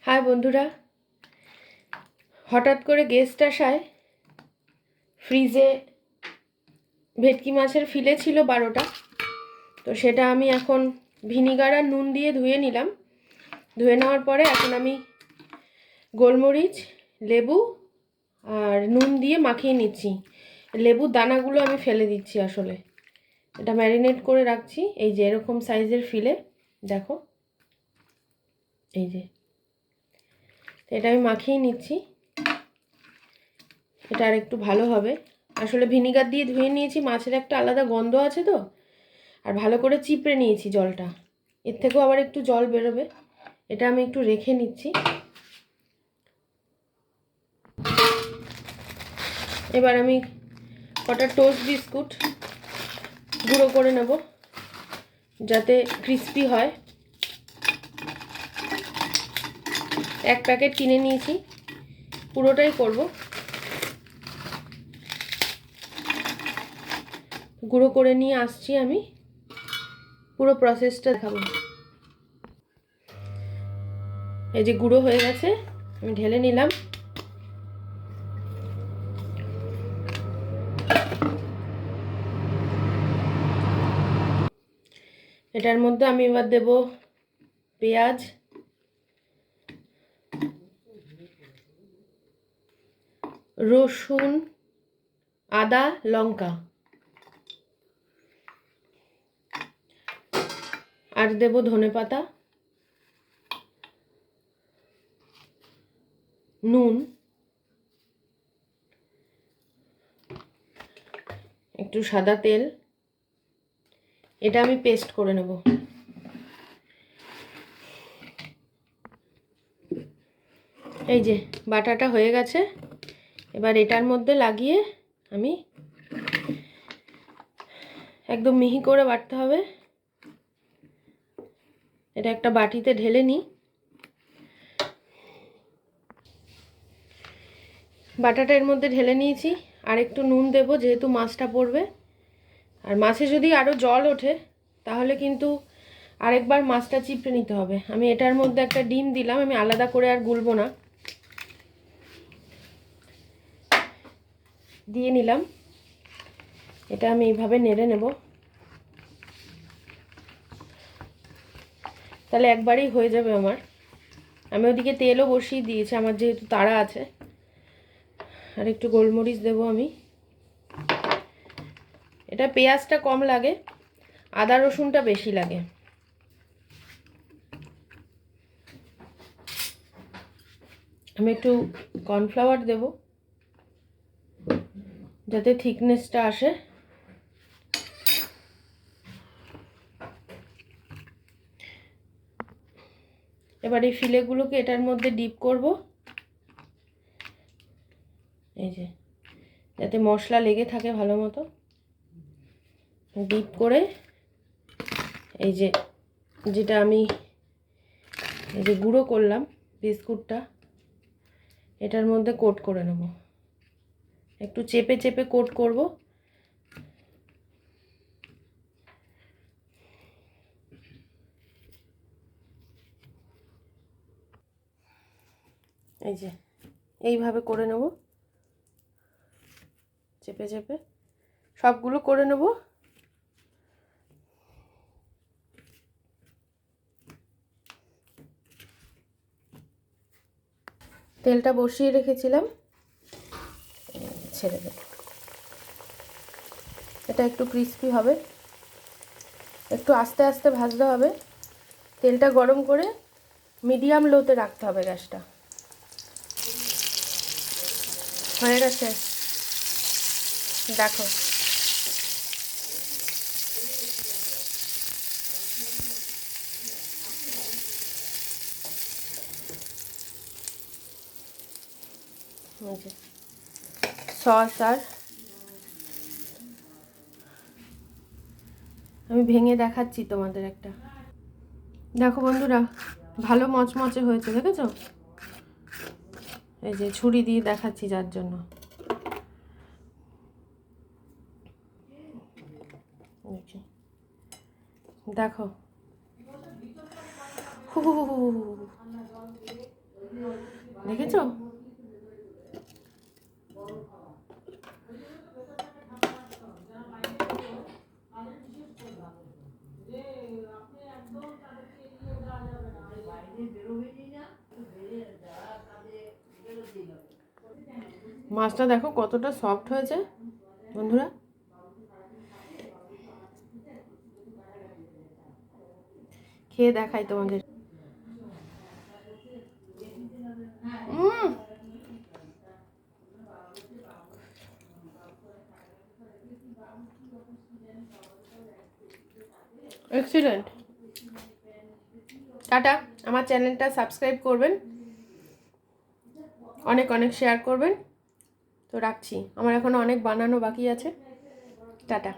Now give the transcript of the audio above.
High বন্ধুরা, হঠাৎ করে গেস্ট আসায় ফ্রিজে ভেটকি মাছের ফিলে ছিল 12টা। তো সেটা আমি এখন ভিনিগার আর নুন দিয়ে ধুয়ে নিলাম। ধুয়ে নেওয়ার পরে এখন আমি গোলমরিচ, লেবু আর নুন দিয়ে মাখিয়ে নিচ্ছি। লেবুর দানাগুলো আমি ফেলে দিচ্ছি। আসলে এটা ম্যারিনেট করে রাখছি। এই যে এরকম সাইজের ফিলে, দেখো এই যে এটা আমি মাখিয়ে নিচ্ছি। এটা আর একটু ভালো হবে। আসলে ভিনিগার দিয়ে ধুয়ে নিয়েছি, মাছের একটা আলাদা গন্ধ আছে তো, আর ভালো করে চিপড়ে নিয়েছি জলটা। এর থেকেও আবার একটু জল বেরোবে। এটা আমি একটু রেখে নিচ্ছি। এবার আমি কটা টোস্ট বিস্কুট গুঁড়ো করে নেব যাতে ক্রিস্পি হয়। এক প্যাকেট কিনে নিয়েছি, পুরোটাই করব। গুঁড়ো করে নিয়ে আসছি, আমি পুরো প্রসেসটা দেখাবো। এই যে গুঁড়ো হয়ে গেছে, আমি ঢেলে নিলাম। এটার মধ্যে আমি এবার দেব পেঁয়াজ, রসুন, আদা, লঙ্কা, আর দেব ধনেপাতা, নুন, একটু সাদা তেল। এটা আমি পেস্ট করে নেব। এই যে বাটাটা হয়ে গেছে। এবার এটার মধ্যে লাগিয়ে আমি একদম মিহি করে বাটতে হবে। এটা একটা বাটিতে ঢেলে নিই। বাটাটা এর মধ্যে ঢেলে নিয়েছি। আর একটু নুন দেব, যেহেতু মাছটা পড়বে। আর মাছে যদি আরও জল ওঠে তাহলে কিন্তু আরেকবার মাছটা চিপড়ে নিতে হবে। আমি এটার মধ্যে একটা ডিম দিলাম, আমি আলাদা করে আর গুলবো না। দিয়ে নিলাম। এটা আমি এইভাবে নেড়ে নেব, তাহলে একবারেই হয়ে যাবে আমার। আমি ওদিকে তেলও বসিয়ে দিয়েছি, আমার যেহেতু তাড়া আছে। আর একটু গোলমরিচ দেবো আমি। এটা পেঁয়াজটা কম লাগে, আদা রসুনটা বেশি লাগে। আমি একটু কর্নফ্লাওয়ার দেব যাতে থিকনেসটা আসে। এবার এই ফিলেগুলোকে এটার মধ্যে ডিপ করব, এই যে যাতে মশলা লেগে থাকে ভালো মতো। ডিপ করে এই যে যেটা আমি এই যে গুঁড়ো করলাম বিস্কুটটা, এটার মধ্যে কোট করে নেব। একটু চেপে চেপে কোট করব। এই যে এইভাবে করে নেব, চেপে চেপে সবগুলো করে নেব। তেলটা বসিয়ে রেখেছিলাম, ছেড়ে দেব। এটা একটু ক্রিস্পি হবে, একটু আস্তে আস্তে ভাজতে হবে। তেলটা গরম করে মিডিয়াম লোতে রাখতে হবে গ্যাসটা। হয়ে গেছে, দেখো। সস আর আমি ভেঙে দেখাচ্ছি তোমাদের একটা। দেখো বন্ধুরা, ভালো মচমচে হয়েছে, দেখেছো? এই যে ছুরি দিয়ে দেখাচ্ছি যার জন্য। দেখো, দেখেছো? মাছটা দেখো কতটা সফট হয়েছে বন্ধুরা। খেয়ে দেখাই তোমাদের। এক্সিলেন্ট। টাটা। আমার চ্যানেলটা সাবস্ক্রাইব করবেন, অনেক অনেক শেয়ার করবেন। তো রাখছি, আমার এখনো অনেক বানানো বাকি আছে। টাটা।